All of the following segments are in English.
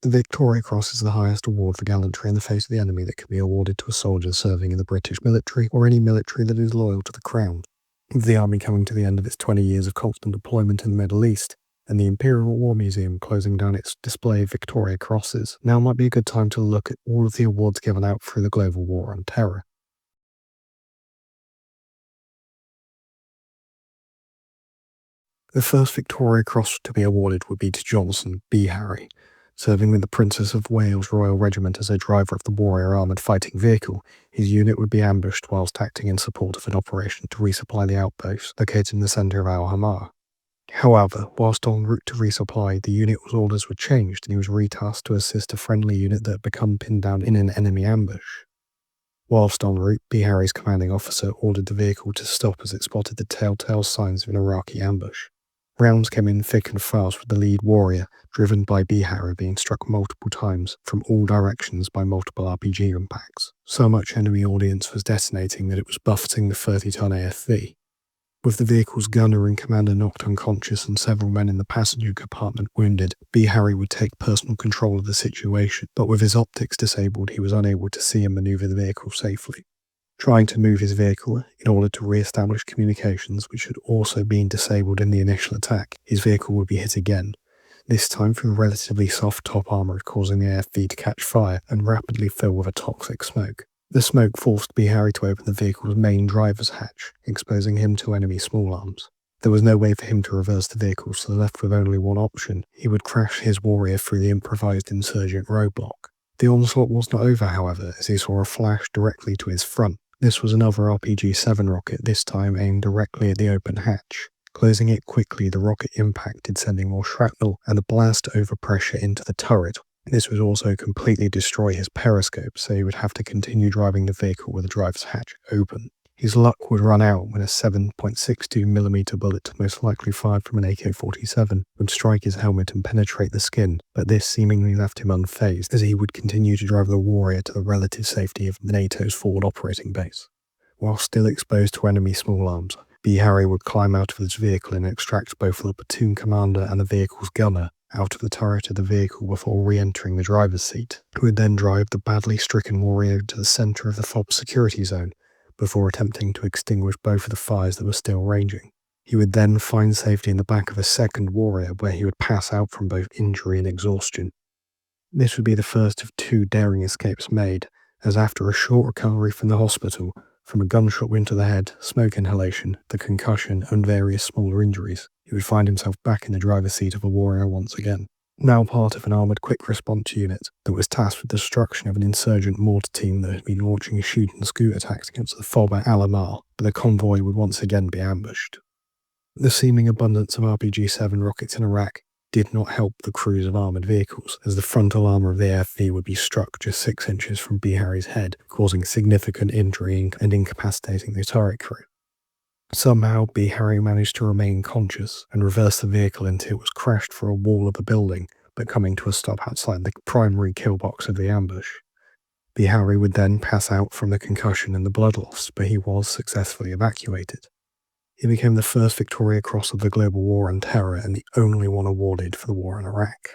The Victoria Cross is the highest award for gallantry in the face of the enemy that can be awarded to a soldier serving in the British military or any military that is loyal to the Crown. With the army coming to the end of its 20 years of constant deployment in the Middle East, and the Imperial War Museum closing down its display of Victoria Crosses, now might be a good time to look at all of the awards given out through the global war on terror. The first Victoria Cross to be awarded would be to Johnson B. Harry. Serving with the Princess of Wales Royal Regiment as a driver of the Warrior armoured fighting vehicle, his unit would be ambushed whilst acting in support of an operation to resupply the outpost located in the centre of Al-Hamar. However, whilst en route to resupply, the unit's orders were changed and he was retasked to assist a friendly unit that had become pinned down in an enemy ambush. Whilst en route, B. Harry's commanding officer ordered the vehicle to stop as it spotted the telltale signs of an Iraqi ambush. Rounds came in thick and fast with the lead warrior, driven by B. Harry, being struck multiple times from all directions by multiple RPG impacts. So much enemy audience was detonating that it was buffeting the 30-ton AFV. With the vehicle's gunner and commander knocked unconscious and several men in the passenger compartment wounded, B. Harry would take personal control of the situation, but with his optics disabled, he was unable to see and maneuver the vehicle safely. Trying to move his vehicle in order to re-establish communications, which had also been disabled in the initial attack, his vehicle would be hit again, this time from relatively soft top armour causing the AFV to catch fire and rapidly fill with a toxic smoke. The smoke forced B. Harry to open the vehicle's main driver's hatch, exposing him to enemy small arms. There was no way for him to reverse the vehicle, so left with only one option. He would crash his warrior through the improvised insurgent roadblock. The onslaught was not over, however, as he saw a flash directly to his front. This was another RPG-7 rocket, this time aimed directly at the open hatch. Closing it quickly, the rocket impacted, sending more shrapnel and the blast overpressure into the turret. This would also completely destroy his periscope, so he would have to continue driving the vehicle with the driver's hatch open. His luck would run out when a 7.62mm bullet, most likely fired from an AK-47, would strike his helmet and penetrate the skin, but this seemingly left him unfazed, as he would continue to drive the warrior to the relative safety of NATO's forward operating base. While still exposed to enemy small arms, B. Harry would climb out of his vehicle and extract both the platoon commander and the vehicle's gunner out of the turret of the vehicle before re-entering the driver's seat. He would then drive the badly stricken warrior to the centre of the FOB security zone, before attempting to extinguish both of the fires that were still raging. He would then find safety in the back of a second warrior, where he would pass out from both injury and exhaustion. This would be the first of two daring escapes made, as after a short recovery from the hospital, from a gunshot wound to the head, smoke inhalation, the concussion, and various smaller injuries, he would find himself back in the driver's seat of a warrior once again. Now part of an armoured quick response unit that was tasked with the destruction of an insurgent mortar team that had been launching shoot and scoot attacks against the FOB at Al-Amal, but the convoy would once again be ambushed. The seeming abundance of RPG-7 rockets in Iraq did not help the crews of armoured vehicles, as the frontal armour of the AFV would be struck just 6 inches from B. Harry's head, causing significant injury and incapacitating the turret crew. Somehow, B. Harry managed to remain conscious and reverse the vehicle until it was crashed through a wall of a building, but coming to a stop outside the primary kill box of the ambush. B. Harry would then pass out from the concussion and the blood loss, but he was successfully evacuated. He became the first Victoria Cross of the global war on terror and the only one awarded for the war in Iraq.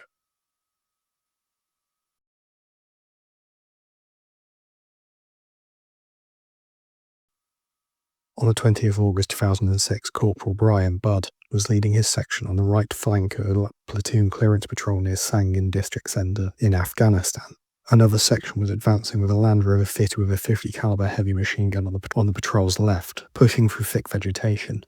On the 20th of August 2006, Corporal Brian Budd was leading his section on the right flank of a platoon clearance patrol near Sangin District Centre in Afghanistan. Another section was advancing with a Land Rover fitted with a 50 caliber heavy machine gun on the patrol's left, pushing through thick vegetation.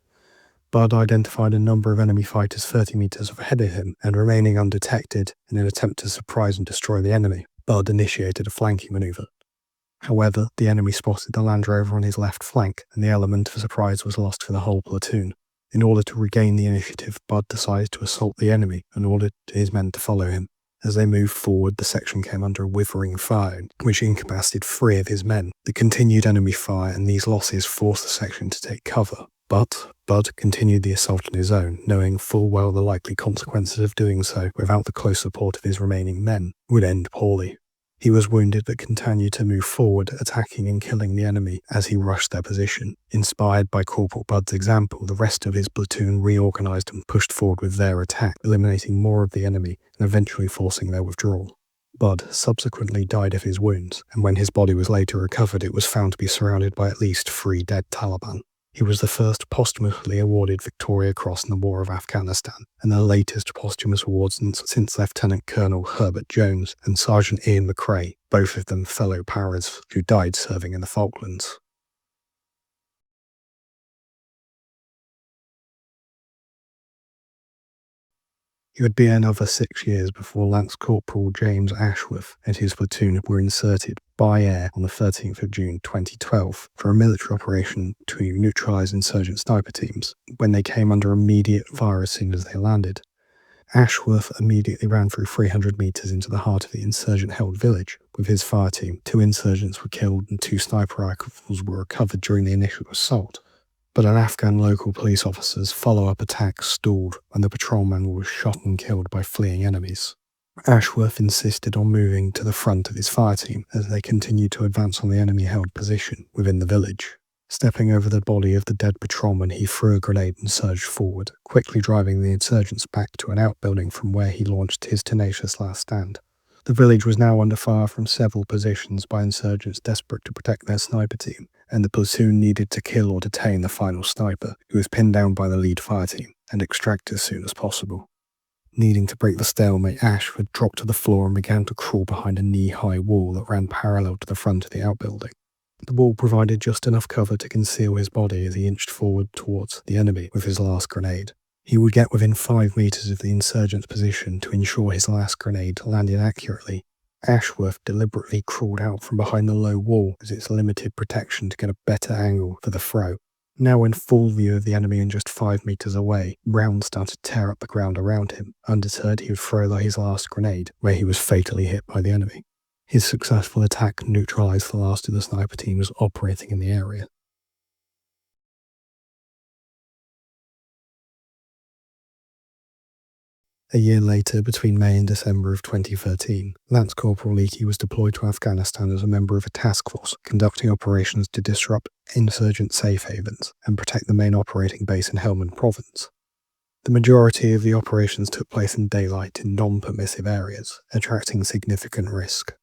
Budd identified a number of enemy fighters 30 metres ahead of him, and remaining undetected in an attempt to surprise and destroy the enemy, Budd initiated a flanking manoeuvre. However, the enemy spotted the Land Rover on his left flank, and the element of surprise was lost for the whole platoon. In order to regain the initiative, Budd decided to assault the enemy and ordered his men to follow him. As they moved forward, the section came under a withering fire, which incapacitated 3 of his men. The continued enemy fire and these losses forced the section to take cover. But Budd continued the assault on his own, knowing full well the likely consequences of doing so without the close support of his remaining men would end poorly. He was wounded but continued to move forward, attacking and killing the enemy as he rushed their position. Inspired by Corporal Budd's example, the rest of his platoon reorganised and pushed forward with their attack, eliminating more of the enemy and eventually forcing their withdrawal. Bud subsequently died of his wounds, and when his body was later recovered, it was found to be surrounded by at least 3 dead Taliban. He was the first posthumously awarded Victoria Cross in the War of Afghanistan, and the latest posthumous award since Lieutenant Colonel Herbert Jones and Sergeant Ian McRae, both of them fellow paras who died serving in the Falklands. It would be another 6 years before Lance Corporal James Ashworth and his platoon were inserted by air on the 13th of June 2012 for a military operation to neutralise insurgent sniper teams when they came under immediate fire as soon as they landed. Ashworth immediately ran through 300 metres into the heart of the insurgent-held village with his fire team. 2 insurgents were killed and 2 sniper rifles were recovered during the initial assault. But an Afghan local police officer's follow-up attack stalled and the patrolman was shot and killed by fleeing enemies. Ashworth insisted on moving to the front of his fire team as they continued to advance on the enemy-held position within the village. Stepping over the body of the dead patrolman, he threw a grenade and surged forward, quickly driving the insurgents back to an outbuilding from where he launched his tenacious last stand. The village was now under fire from several positions by insurgents desperate to protect their sniper team, and the platoon needed to kill or detain the final sniper, who was pinned down by the lead fire team, and extract as soon as possible. Needing to break the stalemate, Ashford dropped to the floor and began to crawl behind a knee-high wall that ran parallel to the front of the outbuilding. The wall provided just enough cover to conceal his body as he inched forward towards the enemy with his last grenade. He would get within 5 metres of the insurgent's position to ensure his last grenade landed accurately. Ashworth deliberately crawled out from behind the low wall as its limited protection to get a better angle for the throw. Now in full view of the enemy and just 5 metres away, rounds started to tear up the ground around him. Undeterred, he would throw his last grenade, where he was fatally hit by the enemy. His successful attack neutralised the last of the sniper teams operating in the area. A year later, between May and December of 2013, Lance Corporal Leakey was deployed to Afghanistan as a member of a task force conducting operations to disrupt insurgent safe havens and protect the main operating base in Helmand Province. The majority of the operations took place in daylight in non-permissive areas, attracting significant risk.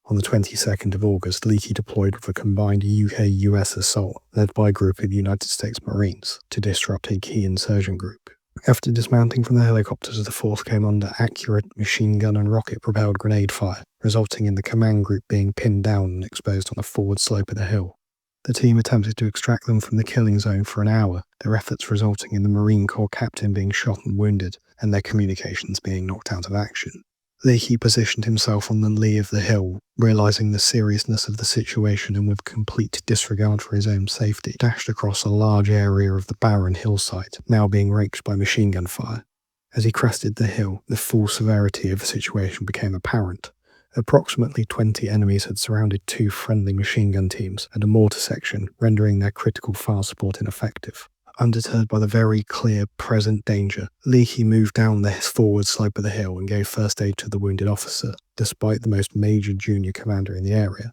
On the 22nd of August, Leakey deployed with a combined UK-US assault led by a group of United States Marines to disrupt a key insurgent group. After dismounting from the helicopters, the force came under accurate machine gun and rocket-propelled grenade fire, resulting in the command group being pinned down and exposed on the forward slope of the hill. The team attempted to extract them from the killing zone for an hour, their efforts resulting in the Marine Corps captain being shot and wounded, and their communications being knocked out of action. Leakey positioned himself on the lee of the hill, realising the seriousness of the situation and with complete disregard for his own safety, dashed across a large area of the barren hillside, now being raked by machine gun fire. As he crested the hill, the full severity of the situation became apparent. Approximately 20 enemies had surrounded 2 friendly machine gun teams and a mortar section, rendering their critical fire support ineffective. Undeterred by the very clear present danger, Leakey moved down the forward slope of the hill and gave first aid to the wounded officer, despite the most major junior commander in the area.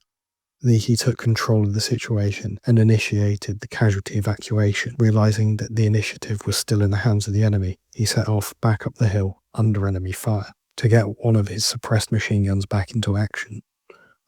Leakey took control of the situation and initiated the casualty evacuation. Realising that the initiative was still in the hands of the enemy, he set off back up the hill under enemy fire to get one of his suppressed machine guns back into action.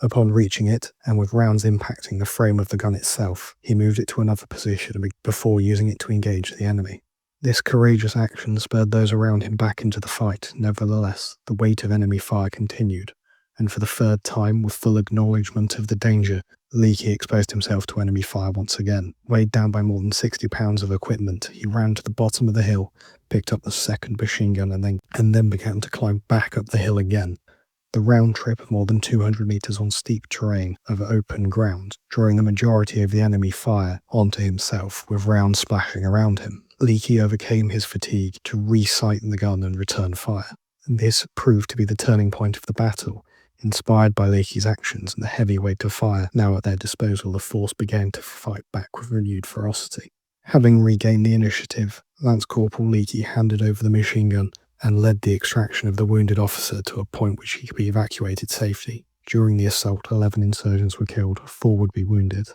Upon reaching it, and with rounds impacting the frame of the gun itself, he moved it to another position before using it to engage the enemy. This courageous action spurred those around him back into the fight. Nevertheless, the weight of enemy fire continued, and for the 3rd time, with full acknowledgement of the danger, Leakey exposed himself to enemy fire once again. Weighed down by more than 60 pounds of equipment, he ran to the bottom of the hill, picked up the 2nd machine gun, and then began to climb back up the hill again. The round trip of more than 200 metres on steep terrain of open ground, drawing the majority of the enemy fire onto himself, with rounds splashing around him. Leakey overcame his fatigue to re-sight the gun and return fire. This proved to be the turning point of the battle. Inspired by Leakey's actions and the heavy weight of fire now at their disposal, the force began to fight back with renewed ferocity. Having regained the initiative, Lance Corporal Leakey handed over the machine gun and led the extraction of the wounded officer to a point which he could be evacuated safely. During the assault, 11 insurgents were killed, 4 would be wounded.